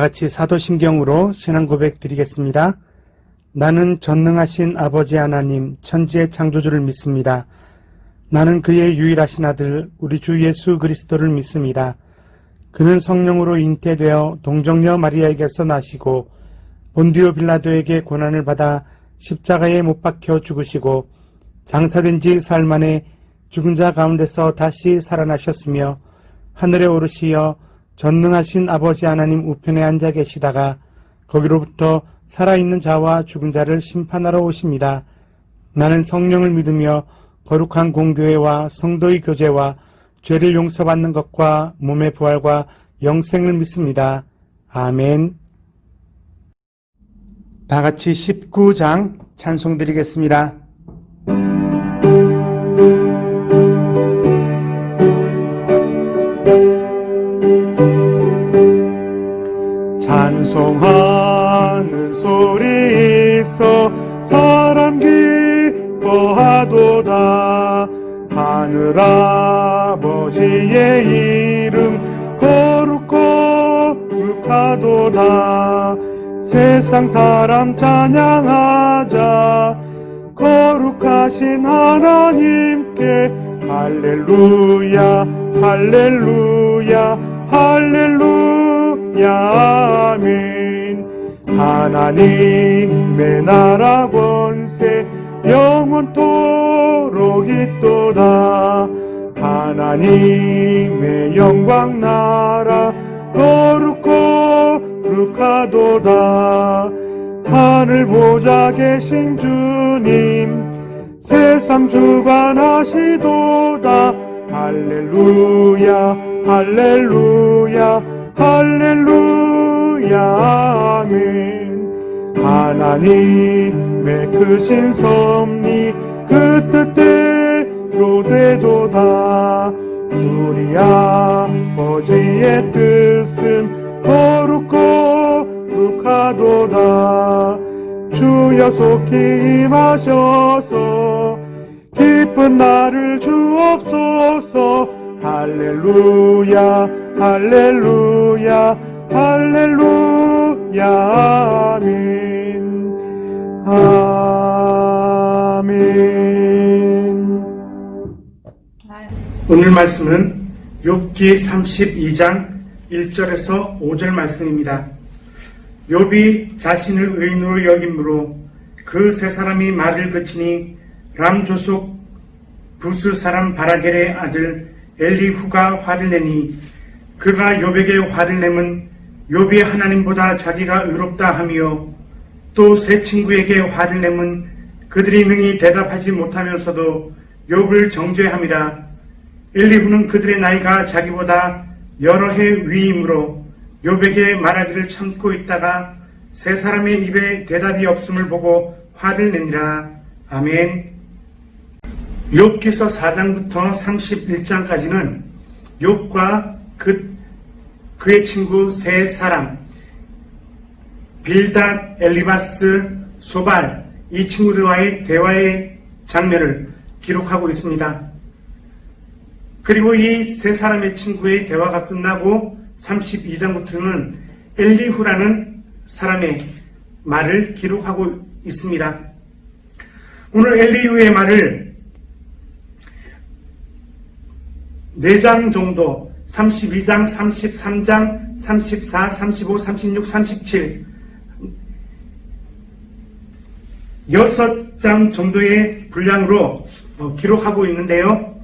다같이 사도신경으로 신앙 고백 드리겠습니다. 나는 전능하신 아버지 하나님 천지의 창조주를 믿습니다. 나는 그의 유일하신 아들 우리 주 예수 그리스도를 믿습니다. 그는 성령으로 잉태되어 동정녀 마리아에게서 나시고 본디오 빌라도에게 고난을 받아 십자가에 못 박혀 죽으시고 장사된 지 사흘 만에 죽은 자 가운데서 다시 살아나셨으며 하늘에 오르시어 전능하신 아버지 하나님 우편에 앉아 계시다가 거기로부터 살아있는 자와 죽은 자를 심판하러 오십니다. 나는 성령을 믿으며 거룩한 공교회와 성도의 교제와 죄를 용서받는 것과 몸의 부활과 영생을 믿습니다. 아멘. 다같이 19장 찬송 드리겠습니다. 찬송하는 소리 있어 사람 기뻐하도다. 하늘아버지의 이름 거룩하도다. 세상 사람 찬양하자. 거룩하신 하나님께 할렐루야 할렐루야 할렐루야 아멘. 하나님의 나라 권세 영원토록 있도다. 하나님의 영광 나라 거룩하도다. 하늘 보좌 계신 주님 세상 주관하시도다. 할렐루야 할렐루야 할렐루야 아멘. 하나님의 크신 섭리 그 뜻대로 되도다. 우리 아버지의 뜻은 거룩하도다. 주여 속히 임하셔서 기쁜 날을 주옵소서. 할렐루야 할렐루야 할렐루야 아멘. 아멘. 오늘 말씀은 욥기 32장 1절에서 5절 말씀입니다. 욥이 자신을 의인으로 여김으로 그 세 사람이 말을 그치니 람 조속 부스 사람 바라겔의 아들 엘리후가 화를 내니 그가 욥에게 화를 내면 욥이 하나님보다 자기가 의롭다 하며 또 세 친구에게 화를 내면 그들이 능히 대답하지 못하면서도 욥을 정죄함이라. 엘리후는 그들의 나이가 자기보다 여러 해 위이므로 욥에게 말하기를 참고 있다가 세 사람의 입에 대답이 없음을 보고 화를 내니라. 아멘. 욥기서 4장부터 31장까지는 욥과 그의 친구 세 사람 빌닷, 엘리바스, 소발 이 친구들과의 대화의 장면을 기록하고 있습니다. 그리고 이 세 사람의 친구의 대화가 끝나고 32장부터는 엘리후라는 사람의 말을 기록하고 있습니다. 오늘 엘리후의 말을 4장 정도 32장, 33장, 34, 35, 36, 37 6장 정도의 분량으로 기록하고 있는데요.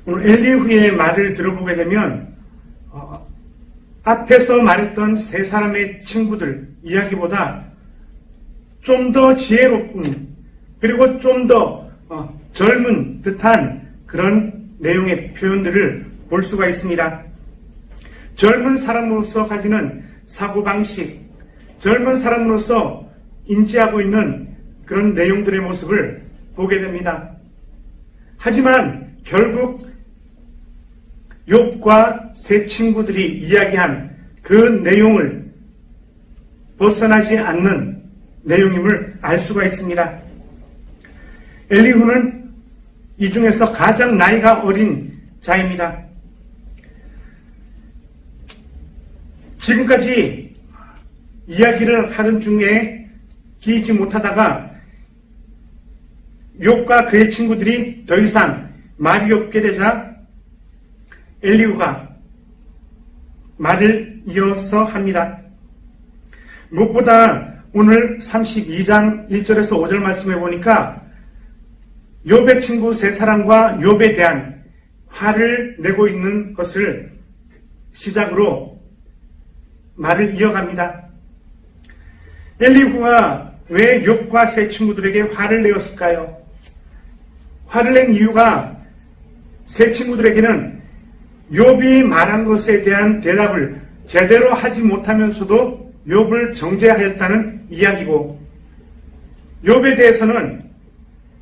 오늘 엘리후의 말을 들어보게 되면 앞에서 말했던 세 사람의 친구들 이야기보다 좀 더 지혜롭군 그리고 좀 더 젊은 듯한 그런 내용의 표현들을 볼 수가 있습니다. 젊은 사람으로서 가지는 사고방식, 젊은 사람으로서 인지하고 있는 그런 내용들의 모습을 보게 됩니다. 하지만 결국 욥과 세 친구들이 이야기한 그 내용을 벗어나지 않는 내용임을 알 수가 있습니다. 엘리후는 이 중에서 가장 나이가 어린 자입니다. 지금까지 이야기를 하는 중에 끼지 못하다가 욥과 그의 친구들이 더 이상 말이 없게 되자 엘리후가 말을 이어서 합니다. 무엇보다 오늘 32장 1절에서 5절 말씀해 보니까 욥의 친구 세 사람과 욥에 대한 화를 내고 있는 것을 시작으로 말을 이어갑니다. 엘리후가 왜 욥과 세 친구들에게 화를 내었을까요? 화를 낸 이유가 세 친구들에게는 욥이 말한 것에 대한 대답을 제대로 하지 못하면서도 욥을 정죄하였다는 이야기고, 욥에 대해서는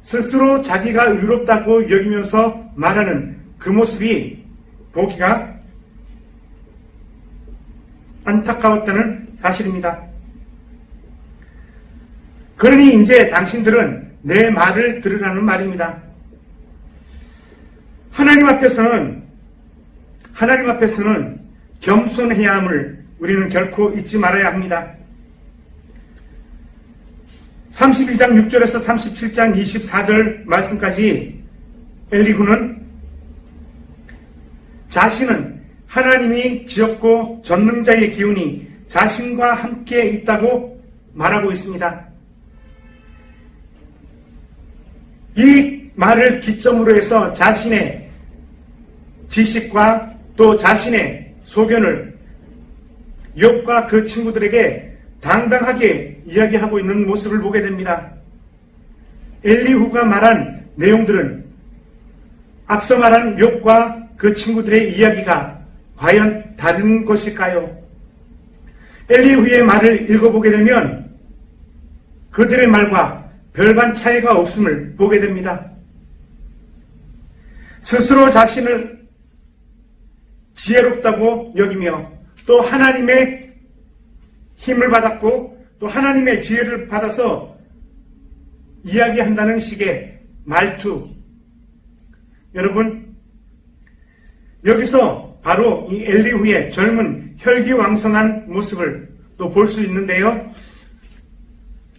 스스로 자기가 의롭다고 여기면서 말하는 그 모습이 보기가 안타까웠다는 사실입니다. 그러니 이제 당신들은 내 말을 들으라는 말입니다. 하나님 앞에서는 겸손해야 함을 우리는 결코 잊지 말아야 합니다. 32장 6절에서 37장 24절 말씀까지 엘리후는 자신은 하나님이 지었고 전능자의 기운이 자신과 함께 있다고 말하고 있습니다. 이 말을 기점으로 해서 자신의 지식과 또 자신의 소견을 욥과 그 친구들에게 당당하게 이야기하고 있는 모습을 보게 됩니다. 엘리후가 말한 내용들은 앞서 말한 욥과 그 친구들의 이야기가 과연 다른 것일까요? 엘리후의 말을 읽어보게 되면 그들의 말과 별반 차이가 없음을 보게 됩니다. 스스로 자신을 지혜롭다고 여기며 또 하나님의 힘을 받았고 또 하나님의 지혜를 받아서 이야기한다는 식의 말투. 여러분, 여기서 바로 이 엘리후의 젊은 혈기왕성한 모습을 또 볼 수 있는데요.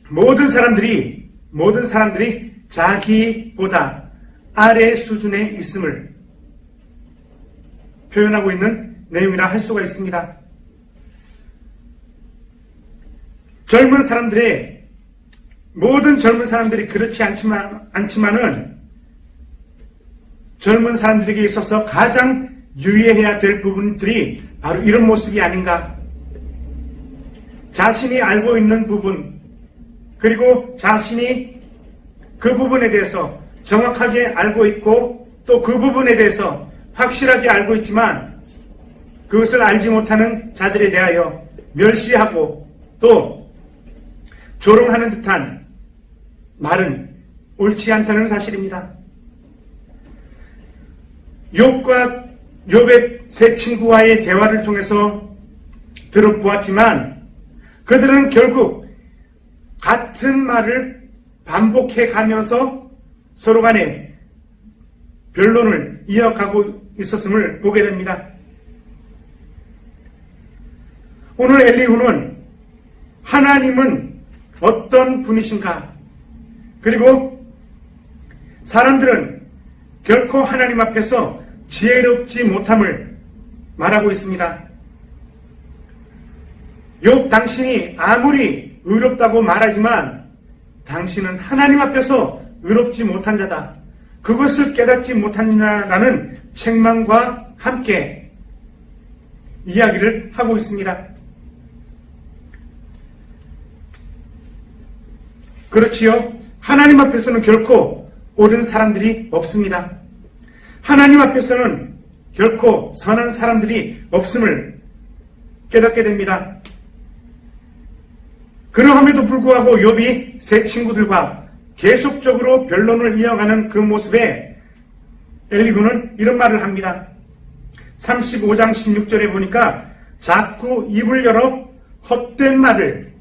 모든 사람들이 자기보다 아래 수준에 있음을 표현하고 있는 내용이라 할 수가 있습니다. 모든 젊은 사람들이 그렇지 않지만은 젊은 사람들에게 있어서 가장 유의해야 될 부분들이 바로 이런 모습이 아닌가. 자신이 알고 있는 부분, 그리고 자신이 그 부분에 대해서 정확하게 알고 있고 또 그 부분에 대해서 확실하게 알고 있지만 그것을 알지 못하는 자들에 대하여 멸시하고 또 조롱하는 듯한 말은 옳지 않다는 사실입니다. 욥과 욥의 세 친구와의 대화를 통해서 들어보았지만 그들은 결국 같은 말을 반복해 가면서 서로 간에 변론을 이어가고 있었음을 보게 됩니다. 오늘 엘리후는 하나님은 어떤 분이신가, 그리고 사람들은 결코 하나님 앞에서 지혜롭지 못함을 말하고 있습니다. 욥, 당신이 아무리 의롭다고 말하지만 당신은 하나님 앞에서 의롭지 못한 자다. 그것을 깨닫지 못하느냐라는 책망과 함께 이야기를 하고 있습니다. 그렇지요. 하나님 앞에서는 결코 옳은 사람들이 없습니다. 하나님 앞에서는 결코 선한 사람들이 없음을 깨닫게 됩니다. 그러함에도 불구하고 욥이 세 친구들과 계속적으로 변론을 이어가는 그 모습에 엘리후는 이런 말을 합니다. 35장 16절에 보니까 자꾸 입을 열어 헛된 말을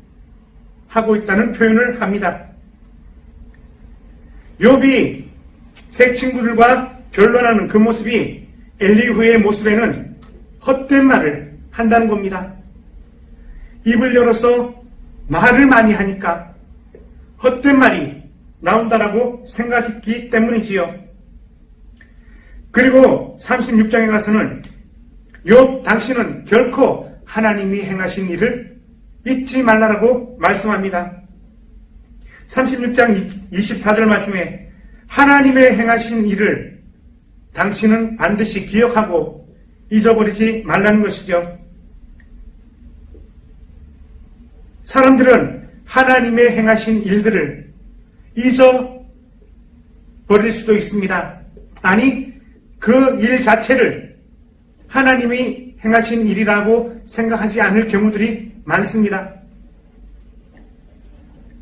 하고 있다는 표현을 합니다. 욥이 세 친구들과 변론하는 그 모습이 엘리후의 모습에는 헛된 말을 한다는 겁니다. 입을 열어서 말을 많이 하니까 헛된 말이 나온다라고 생각했기 때문이지요. 그리고 36장에 가서는 욥 당신은 결코 하나님이 행하신 일을 잊지 말라라고 말씀합니다. 36장 24절 말씀에 하나님의 행하신 일을 당신은 반드시 기억하고 잊어버리지 말라는 것이죠. 사람들은 하나님의 행하신 일들을 잊어버릴 수도 있습니다. 아니, 그 일 자체를 하나님이 행하신 일이라고 생각하지 않을 경우들이 많습니다.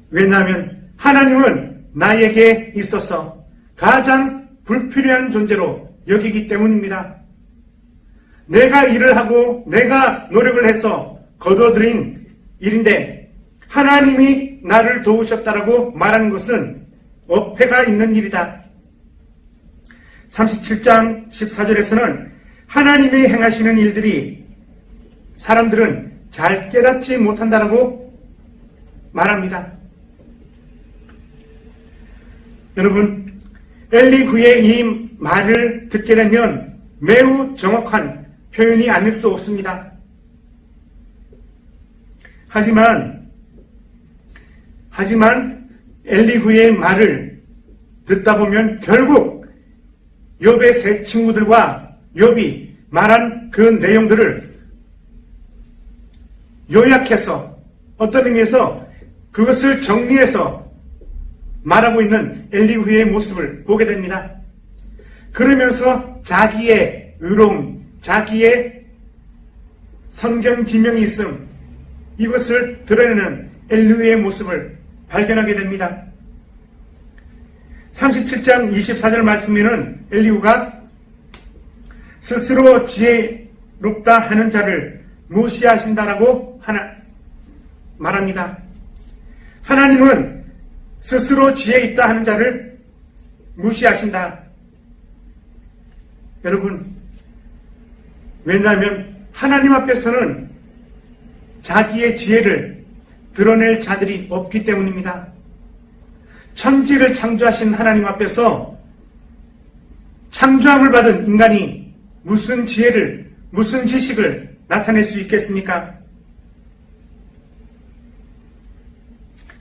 왜냐하면 하나님은 나에게 있어서 가장 불필요한 존재로 여기기 때문입니다. 내가 일을 하고 내가 노력을 해서 거둬들인 일인데 하나님이 나를 도우셨다라고 말하는 것은 어폐가 있는 일이다. 37장 14절에서는 하나님이 행하시는 일들이 사람들은 잘 깨닫지 못한다라고 말합니다. 여러분, 엘리후의 이 말을 듣게 되면 매우 정확한 표현이 아닐 수 없습니다. 하지만 엘리후의 말을 듣다 보면 결국 욥의 세 친구들과 욥이 말한 그 내용들을 요약해서 어떤 의미에서 그것을 정리해서 말하고 있는 엘리후의 모습을 보게 됩니다. 그러면서 자기의 의로움, 자기의 성경 지명이 있음, 이것을 드러내는 엘리후의 모습을 발견하게 됩니다. 37장 24절 말씀에는 엘리후가 스스로 지혜롭다 하는 자를 무시하신다라고 말합니다. 하나님은 스스로 지혜 있다 하는 자를 무시하신다. 여러분, 왜냐하면 하나님 앞에서는 자기의 지혜를 드러낼 자들이 없기 때문입니다. 천지를 창조하신 하나님 앞에서 창조함을 받은 인간이 무슨 지혜를, 무슨 지식을 나타낼 수 있겠습니까?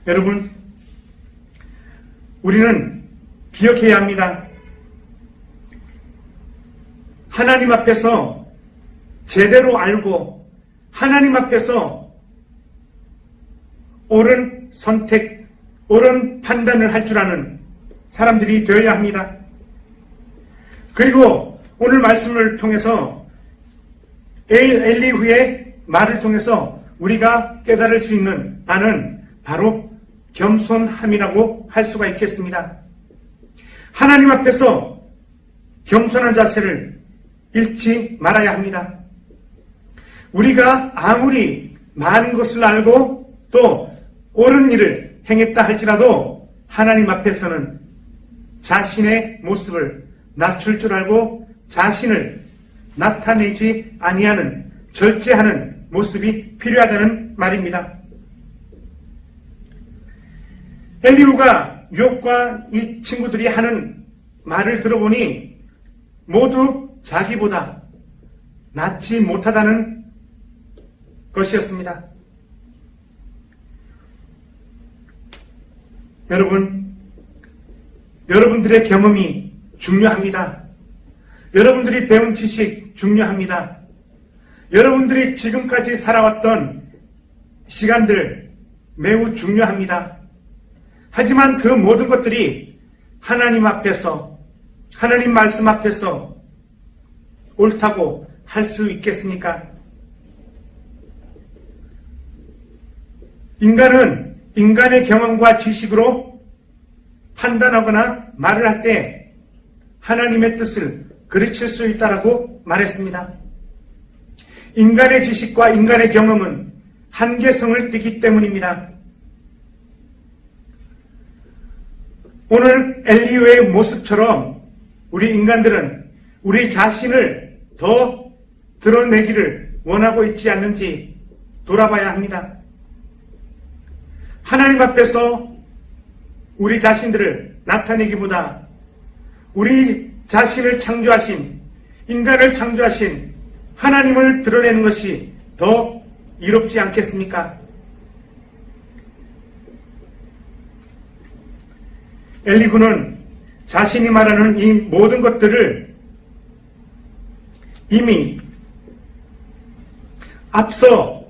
여러분, 우리는 기억해야 합니다. 하나님 앞에서 제대로 알고 하나님 앞에서 옳은 선택, 옳은 판단을 할 줄 아는 사람들이 되어야 합니다. 그리고 오늘 말씀을 통해서 엘리후의 말을 통해서 우리가 깨달을 수 있는 바는 바로 겸손함이라고 할 수가 있겠습니다. 하나님 앞에서 겸손한 자세를 잃지 말아야 합니다. 우리가 아무리 많은 것을 알고 또 옳은 일을 행했다 할지라도 하나님 앞에서는 자신의 모습을 낮출 줄 알고 자신을 나타내지 아니하는, 절제하는 모습이 필요하다는 말입니다. 엘리후가 욥과 이 친구들이 하는 말을 들어보니 모두 자기보다 낫지 못하다는 것이었습니다. 여러분, 여러분들의 경험이 중요합니다. 여러분들이 배운 지식 중요합니다. 여러분들이 지금까지 살아왔던 시간들 매우 중요합니다. 하지만 그 모든 것들이 하나님 앞에서, 하나님 말씀 앞에서 옳다고 할 수 있겠습니까? 인간은 인간의 경험과 지식으로 판단하거나 말을 할 때 하나님의 뜻을 그르칠 수 있다라고 말했습니다. 인간의 지식과 인간의 경험은 한계성을 띠기 때문입니다. 오늘 엘리후의 모습처럼 우리 인간들은 우리 자신을 더 드러내기를 원하고 있지 않는지 돌아봐야 합니다. 하나님 앞에서 우리 자신들을 나타내기보다 우리 자신을 창조하신, 인간을 창조하신 하나님을 드러내는 것이 더 이롭지 않겠습니까? 엘리후는 자신이 말하는 이 모든 것들을 이미 앞서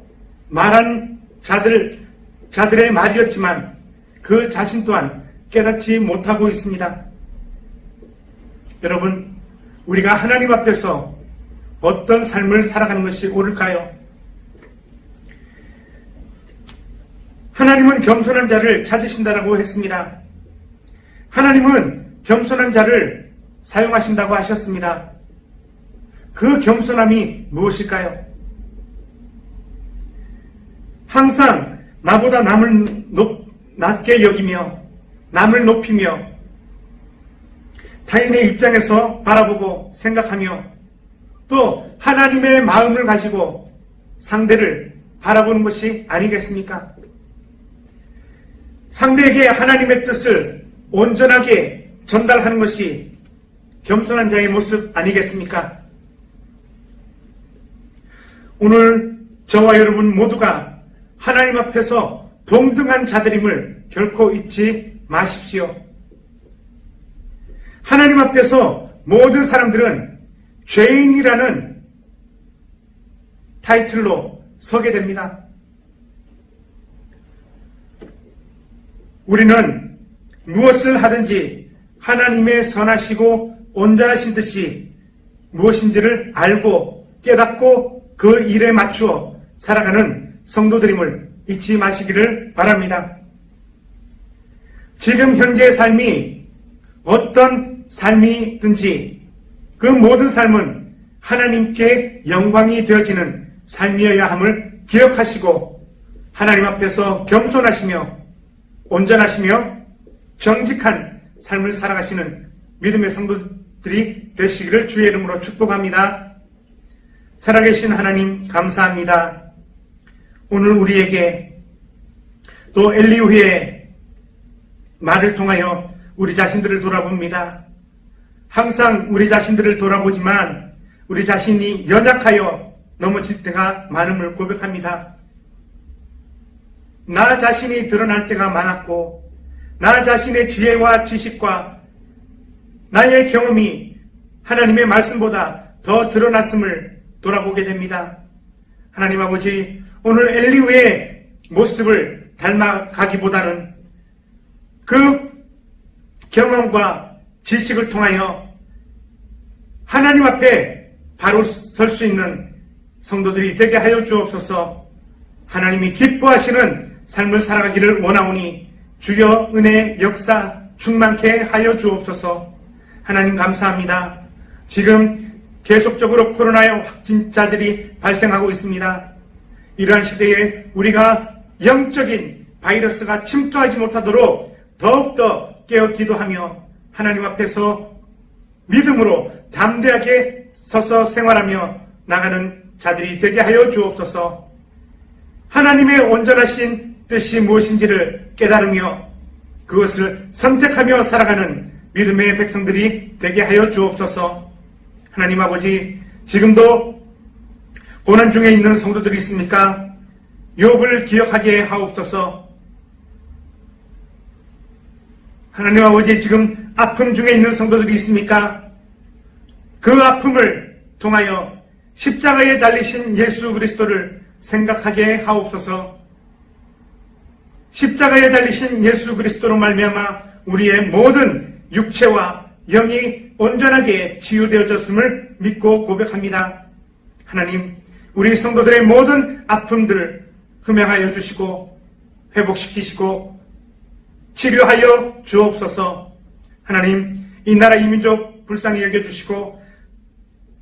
말한 자들의 말이었지만 그 자신 또한 깨닫지 못하고 있습니다. 여러분, 우리가 하나님 앞에서 어떤 삶을 살아가는 것이 옳을까요? 하나님은 겸손한 자를 찾으신다라고 했습니다. 하나님은 겸손한 자를 사용하신다고 하셨습니다. 그 겸손함이 무엇일까요? 항상 나보다 남을 낮게 여기며 남을 높이며 타인의 입장에서 바라보고 생각하며 또 하나님의 마음을 가지고 상대를 바라보는 것이 아니겠습니까? 상대에게 하나님의 뜻을 온전하게 전달하는 것이 겸손한 자의 모습 아니겠습니까? 오늘 저와 여러분 모두가 하나님 앞에서 동등한 자들임을 결코 잊지 마십시오. 하나님 앞에서 모든 사람들은 죄인이라는 타이틀로 서게 됩니다. 우리는 무엇을 하든지 하나님의 선하시고 온전하신 뜻이 무엇인지를 알고 깨닫고 그 일에 맞추어 살아가는 성도들임을 잊지 마시기를 바랍니다. 지금 현재의 삶이 어떤 삶이든지 그 모든 삶은 하나님께 영광이 되어지는 삶이어야 함을 기억하시고 하나님 앞에서 겸손하시며 온전하시며 정직한 삶을 살아가시는 믿음의 성도들이 되시기를 주의 이름으로 축복합니다. 살아계신 하나님 감사합니다. 오늘 우리에게 또 엘리후의 말을 통하여 우리 자신들을 돌아봅니다. 항상 우리 자신들을 돌아보지만 우리 자신이 연약하여 넘어질 때가 많음을 고백합니다. 나 자신이 드러날 때가 많았고 나 자신의 지혜와 지식과 나의 경험이 하나님의 말씀보다 더 드러났음을 돌아보게 됩니다. 하나님 아버지, 오늘 엘리후의 모습을 닮아가기보다는 그 경험과 지식을 통하여 하나님 앞에 바로 설 수 있는 성도들이 되게 하여 주옵소서. 하나님이 기뻐하시는 삶을 살아가기를 원하오니 주여 은혜 역사 충만케 하여 주옵소서. 하나님 감사합니다. 지금 계속적으로 코로나의 확진자들이 발생하고 있습니다. 이러한 시대에 우리가 영적인 바이러스가 침투하지 못하도록 더욱더 깨어 기도하며 하나님 앞에서 믿음으로 담대하게 서서 생활하며 나가는 자들이 되게 하여 주옵소서. 하나님의 온전하신 뜻이 무엇인지를 깨달으며 그것을 선택하며 살아가는 믿음의 백성들이 되게 하여 주옵소서. 하나님 아버지, 지금도 고난 중에 있는 성도들이 있습니까? 욥을 기억하게 하옵소서. 하나님 아버지, 지금 아픔 중에 있는 성도들이 있습니까? 그 아픔을 통하여 십자가에 달리신 예수 그리스도를 생각하게 하옵소서. 십자가에 달리신 예수 그리스도로 말미암아 우리의 모든 육체와 영이 온전하게 치유되어졌음을 믿고 고백합니다. 하나님, 우리 성도들의 모든 아픔들을 흠양하여 주시고 회복시키시고 치료하여 주옵소서. 하나님, 이 나라 이민족 불쌍히 여겨주시고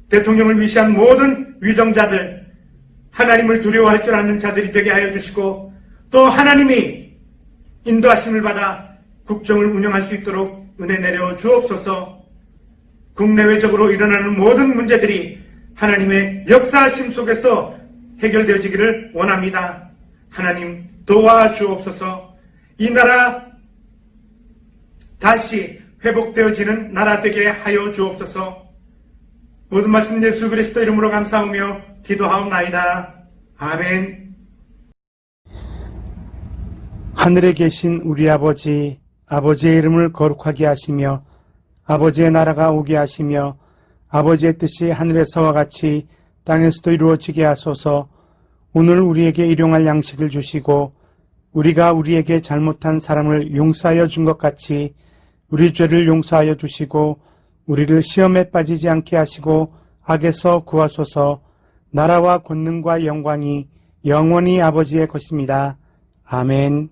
대통령을 위시한 모든 위정자들, 하나님을 두려워할 줄 아는 자들이 되게 하여 주시고 또 하나님이 인도하심을 받아 국정을 운영할 수 있도록 은혜 내려 주옵소서. 국내외적으로 일어나는 모든 문제들이 하나님의 역사하심 속에서 해결되어지기를 원합니다. 하나님 도와주옵소서. 이 나라 다시 회복되어지는 나라 되게 하여 주옵소서. 모든 말씀 예수 그리스도 이름으로 감사하며 기도하옵나이다. 아멘. 하늘에 계신 우리 아버지, 아버지의 이름을 거룩하게 하시며 아버지의 나라가 오게 하시며 아버지의 뜻이 하늘에서와 같이 땅에서도 이루어지게 하소서. 오늘 우리에게 일용할 양식을 주시고 우리가 우리에게 잘못한 사람을 용서하여 준 것 같이 우리 죄를 용서하여 주시고 우리를 시험에 빠지지 않게 하시고 악에서 구하소서. 나라와 권능과 영광이 영원히 아버지의 것입니다. 아멘.